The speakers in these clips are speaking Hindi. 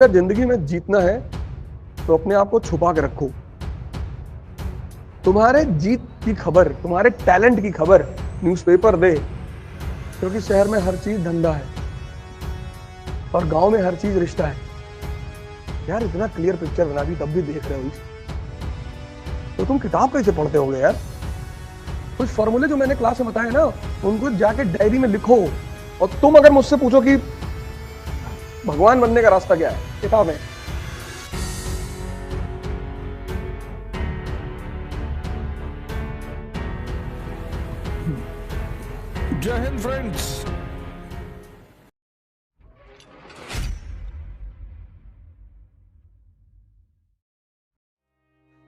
अगर जिंदगी में जीतना है तो अपने आप को छुपा के रखो। तुम्हारे जीत की खबर, तुम्हारे टैलेंट की खबर न्यूज़पेपर दे, क्योंकि शहर में हर चीज धंधा है और गांव में हर चीज रिश्ता है। यार इतना क्लियर पिक्चर बना दी तब भी देख रहे हो इसे, तो तुम किताब कैसे पढ़ते होगे यार? कुछ फॉर्मूले जो मैंने क्लास में बताए ना, उनको जाके डायरी में लिखो। और तुम अगर मुझसे पूछो कि भगवान बनने का रास्ता क्या है, किताब है। जय हिंद फ्रेंड्स।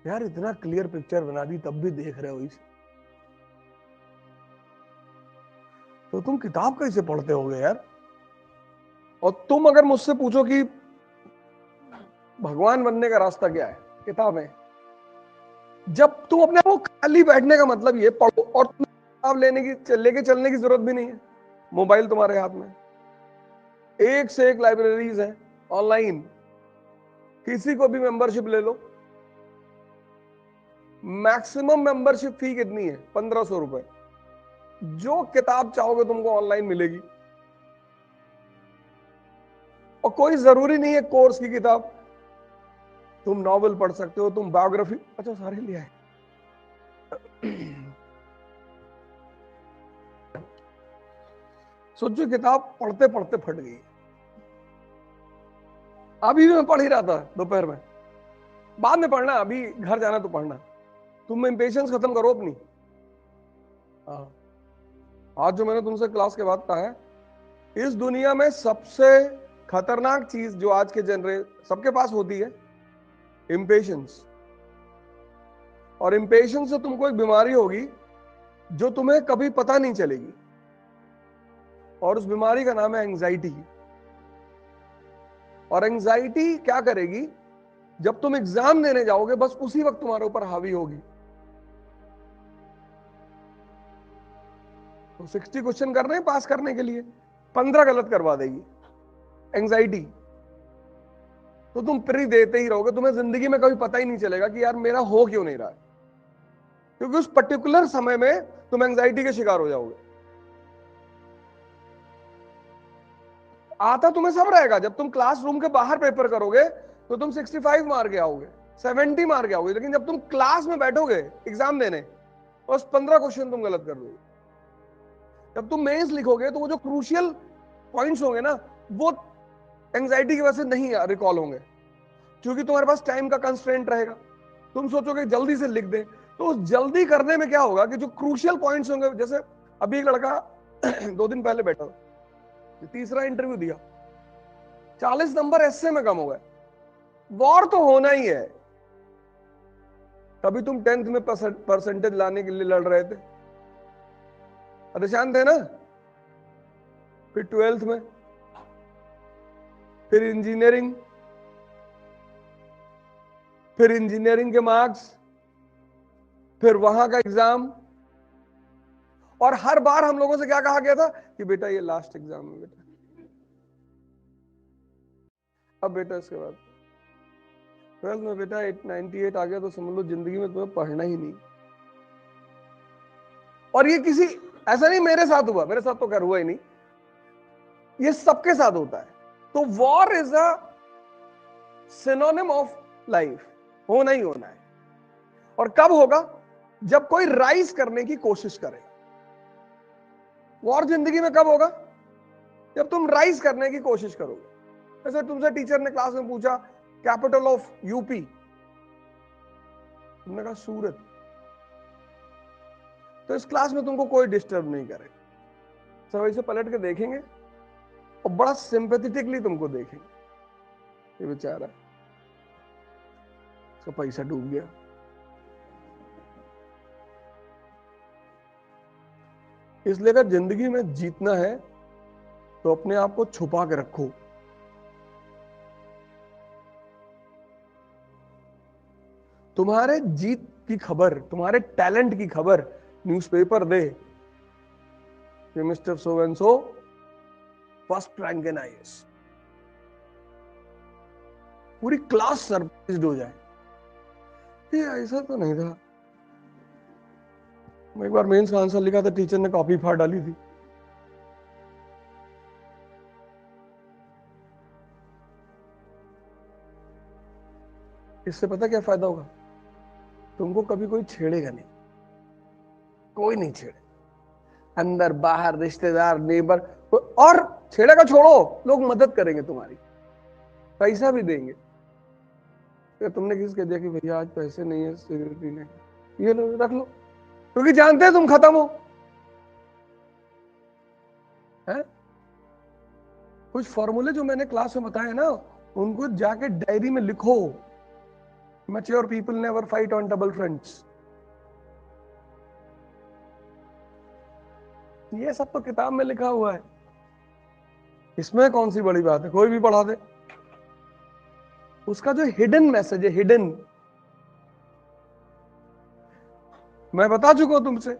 यार इतना क्लियर पिक्चर बना दी तब भी देख रहे हो इसे, तो तुम किताब कैसे पढ़ते होगे यार? और तुम अगर मुझसे पूछो कि भगवान बनने का रास्ता क्या है, किताब है। जब तुम अपने आप को खाली बैठने का मतलब ये पढ़ो, और तुम्हें किताब लेके चलने की जरूरत भी नहीं है। मोबाइल तुम्हारे हाथ में, एक से एक लाइब्रेरीज है ऑनलाइन, किसी को भी मेंबरशिप ले लो। मैक्सिमम मेंबरशिप फी कितनी है? 1500 रुपए। जो किताब चाहोगे तुमको ऑनलाइन मिलेगी, और कोई जरूरी नहीं है कोर्स की किताब। तुम नॉवल पढ़ सकते हो, तुम बायोग्राफी, अच्छा सारे लिया है। सोचो किताब पढ़ते पढ़ते फट गई। अभी भी मैं पढ़ ही रहा था दोपहर में। बाद में पढ़ना, अभी घर जाना तो पढ़ना। तुम इंपेशेंस खत्म करो अपनी। हाँ, आज जो मैंने तुमसे क्लास के बाद कहा है, इस दुनिया में सबसे खतरनाक चीज जो आज के सबके पास होती है, इंपेशेंस। और इंपेशेंस से तुमको एक बीमारी होगी जो तुम्हें कभी पता नहीं चलेगी, और उस बीमारी का नाम है एंजाइटी। और एंजाइटी क्या करेगी? जब तुम एग्जाम देने जाओगे, बस उसी वक्त तुम्हारे ऊपर हावी होगी। तो 60 क्वेश्चन कर रहे हैं पास करने के लिए, 15 गलत करवा देगी एंजाइटी। तो तुम प्री देते ही रहोगे, तुम्हें जिंदगी में कभी पता ही नहीं चलेगा कि यार मेरा हो क्यों नहीं रहा है, क्योंकि उस पर्टिकुलर समय में तुम एंजाइटी के शिकार हो जाओगे। आता तुम्हें सब रहेगा, जब तुम क्लासरूम के बाहर पेपर करोगे तो तुम 65 मार के आओगे, 70 मार के आओगे, लेकिन जब तुम क्लास में बैठोगे एग्जाम देने, बस 15 क्वेश्चन तुम गलत कर दोगे। जब तुम मेंस लिखोगे तो वो जो क्रूशियल पॉइंट्स होंगे ना, वो एंजाइटी की वजह से नहीं रिकॉल होंगे, क्योंकि तुम्हारे पास टाइम का कंस्ट्रेंट रहेगा। तुम सोचोगे जल्दी से लिख दे, तो उस जल्दी करने में क्या होगा कि जो क्रूशियल पॉइंट्स होंगे, जैसे अभी एक लड़का 2 दिन पहले बैठा, तीसरा इंटरव्यू दिया, 40 नंबर एसए में कम हो गए। वॉर तो होना ही है। तभी तुम 10th में परसेंटेज लाने के लिए लड़ रहे थे, परेशान थे ना। फिर 12th में, फिर इंजीनियरिंग, फिर इंजीनियरिंग के मार्क्स, फिर वहां का एग्जाम। और हर बार हम लोगों से क्या कहा गया था कि बेटा ये लास्ट एग्जाम है बेटा, अब बेटा इसके बाद 12th में बेटा 98 आ गया तो समझ लो जिंदगी में तुम्हें पढ़ना ही नहीं। और ये किसी, ऐसा नहीं मेरे साथ हुआ, मेरे साथ तो खैर हुआ ही नहीं, ये सबके साथ होता है। तो war is a synonym of life, होना ही होना है। और कब होगा? जब कोई राइज करने की कोशिश करे। वॉर जिंदगी में कब होगा? जब तुम राइज करने की कोशिश करोगे। जैसे तुमसे टीचर ने क्लास में पूछा कैपिटल ऑफ यूपी, तुमने कहा सूरत, तो इस क्लास में तुमको कोई डिस्टर्ब नहीं करेगा, सब ऐसे पलट के देखेंगे और बड़ा सिंपैथेटिकली तुमको देखेंगे, ये बेचारा उसका पैसा डूब गया। इसलिए अगर जिंदगी में जीतना है तो अपने आप को छुपा के रखो। तुम्हारे जीत की खबर, तुम्हारे टैलेंट की खबर न्यूज़पेपर दे कि mister so and so first rank in IAS. पूरी क्लास सरप्राइज्ड हो जाए, ये ऐसा तो नहीं था। मैं एक बार मेंस का आंसर लिखा था, टीचर ने कॉपी फाड़ डाली थी। इससे पता क्या फायदा होगा? तुमको कभी कोई छेड़ेगा नहीं, कोई नहीं छेड़े, अंदर बाहर रिश्तेदार नेबर, और छेड़ेगा छोड़ो, लोग मदद करेंगे तुम्हारी, पैसा भी देंगे। तो तुमने किसी कह दिया कि भैया आज पैसे नहीं है, सिक्योरिटी नहीं, ये लो रख लो, क्योंकि जानते हैं तुम खत्म हो। है? कुछ फॉर्मूले जो मैंने क्लास में बताए ना, उनको जाके डायरी में लिखो। Mature people never fight on double fronts. ये सब तो किताब में लिखा हुआ है, इसमें कौन सी बड़ी बात है, कोई भी पढ़ा दे। उसका जो हिडन मैसेज है, हिडन, मैं बता चुका हूं तुमसे।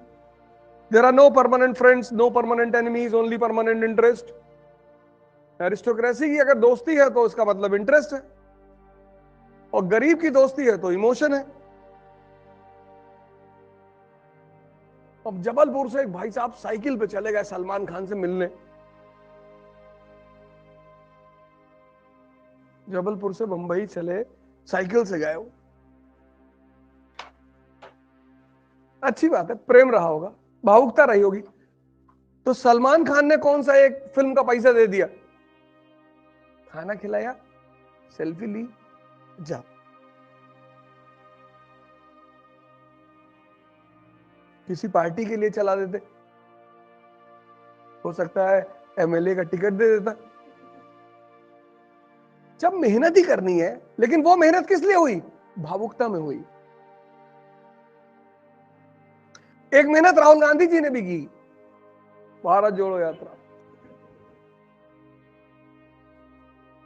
There are no permanent friends, no permanent enemies, only permanent interest. Aristocracy की अगर दोस्ती है तो इसका मतलब इंटरेस्ट है, और गरीब की दोस्ती है तो इमोशन है। अब जबलपुर से एक भाई साहब साइकिल पे चले गए सलमान खान से मिलने। जबलपुर से बंबई चले, साइकिल से गए वो। अच्छी बात है, प्रेम रहा होगा, भावुकता रही होगी। तो सलमान खान ने कौन सा एक फिल्म का पैसा दे दिया? खाना खिलाया, सेल्फी ली, जा। किसी पार्टी के लिए चला देते, हो सकता है एमएलए का टिकट दे देता। जब मेहनत ही करनी है, लेकिन वो मेहनत किस लिए हुई? भावुकता में हुई। एक मेहनत राहुल गांधी जी ने भी की, भारत जोड़ो यात्रा।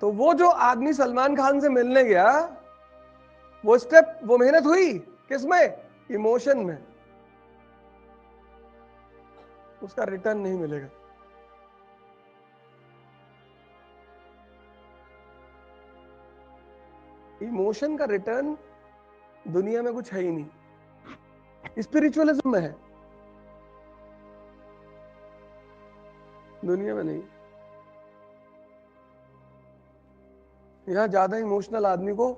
तो वो जो आदमी सलमान खान से मिलने गया, वो स्टेप, वो मेहनत हुई किसमें? इमोशन में। उसका रिटर्न नहीं मिलेगा। इमोशन का रिटर्न दुनिया में कुछ है ही नहीं, स्पिरिचुअलिज्म में है, दुनिया में नहीं। यहां ज्यादा इमोशनल आदमी को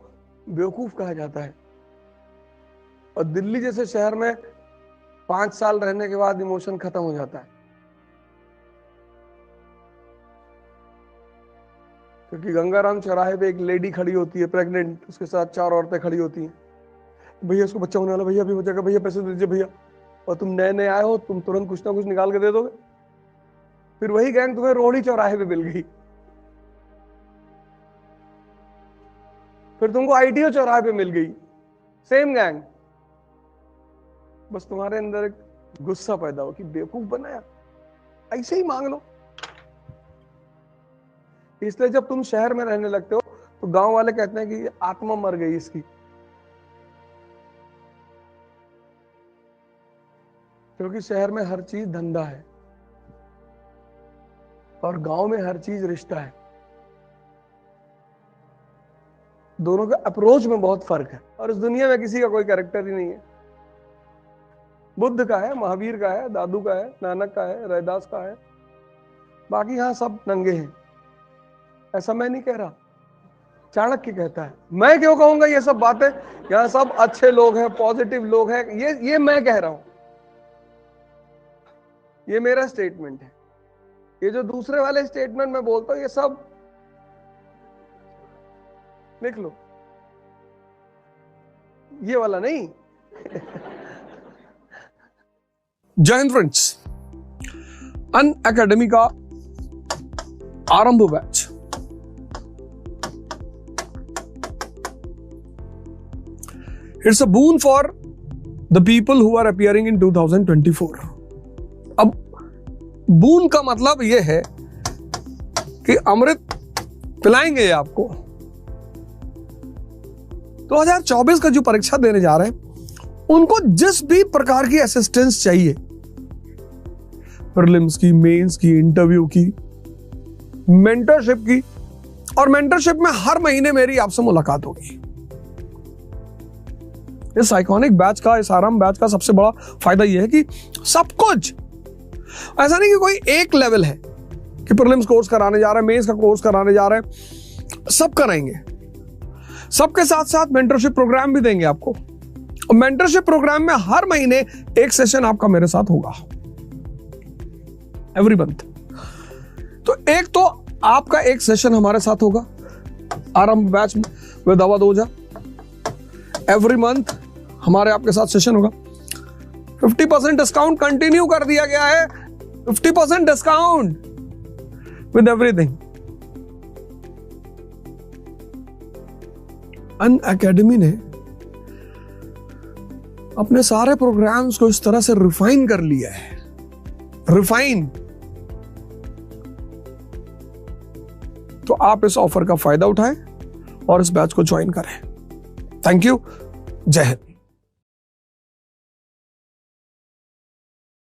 बेवकूफ कहा जाता है, और दिल्ली जैसे शहर में 5 साल रहने के बाद इमोशन खत्म हो जाता है। क्योंकि गंगाराम चौराहे पे एक लेडी खड़ी होती है प्रेग्नेंट, उसके साथ 4 औरतें खड़ी होती हैं, भैया इसको बच्चा होने वाला, भैया अभी हो जाएगा, भैया पैसे दे दीजिए भैया। और तुम नए नए आए हो, तुम तुरंत कुछ ना कुछ निकाल के दे दोगे। फिर वही गैंग तुम्हें रोहिणी चौराहे पे मिल गई, फिर तुमको आईटीओ चौराहे पे मिल गई, सेम गैंग। बस तुम्हारे अंदर एक गुस्सा पैदा हो कि बेवकूफ बनाया, ऐसे ही मांग लो। इसलिए जब तुम शहर में रहने लगते हो तो गांव वाले कहते हैं कि आत्मा मर गई इसकी, क्योंकि शहर में हर चीज धंधा है और गांव में हर चीज रिश्ता है। दोनों के अप्रोच में बहुत फर्क है, और इस दुनिया में किसी का कोई कैरेक्टर ही नहीं है। बुद्ध का है, महावीर का है, दादू का है, नानक का है, रैदास का है, बाकी यहां सब नंगे हैं। ऐसा मैं नहीं कह रहा, चाणक्य कहता है। मैं क्यों कहूंगा ये सब बातें? यहां सब अच्छे लोग हैं, पॉजिटिव लोग हैं, ये मैं कह रहा हूं, ये मेरा स्टेटमेंट है। ये जो दूसरे वाले स्टेटमेंट मैं बोलता हूं, ये सब लिख लो, ये वाला नहीं। जय हिंद फ्रेंड्स, अन अकेडमी का आरंभ batch it's a boon for the people who are appearing in 2024। अब बून का मतलब यह है कि अमृत पिलाएंगे आपको। 2024 का जो परीक्षा देने जा रहे हैं, उनको जिस भी प्रकार की असिस्टेंस चाहिए, प्रीलिम्स की, मेंस की, इंटरव्यू की, मेंटरशिप की, और मेंटरशिप में हर महीने मेरी आपसे मुलाकात होगी। इस आइकॉनिक बैच का, इस आराम बैच का सबसे बड़ा फायदा यह है कि सब कुछ, ऐसा नहीं कि कोई एक लेवल है कि प्रीलिम्स कोर्स कराने जा रहे हैं, मेंस का कोर्स कराने जा रहे हैं, सब कराएंगे। सबके साथ साथ मेंटरशिप प्रोग्राम भी देंगे आपको, और मेंटरशिप प्रोग्राम में हर महीने एक सेशन आपका मेरे साथ होगा, एवरी मंथ। तो एक तो आपका एक सेशन हमारे साथ होगा आरंभ बैच में with Awadh Ojha, every month हमारे आपके साथ सेशन होगा। 50% डिस्काउंट कंटिन्यू कर दिया गया है, 50% डिस्काउंट विद एवरीथिंग। अनअकैडमी ने अपने सारे प्रोग्राम्स को इस तरह से रिफाइन कर लिया है, रिफाइन। तो आप इस ऑफर का फायदा उठाएं और इस बैच को ज्वाइन करें। थैंक यू, जय हिंद।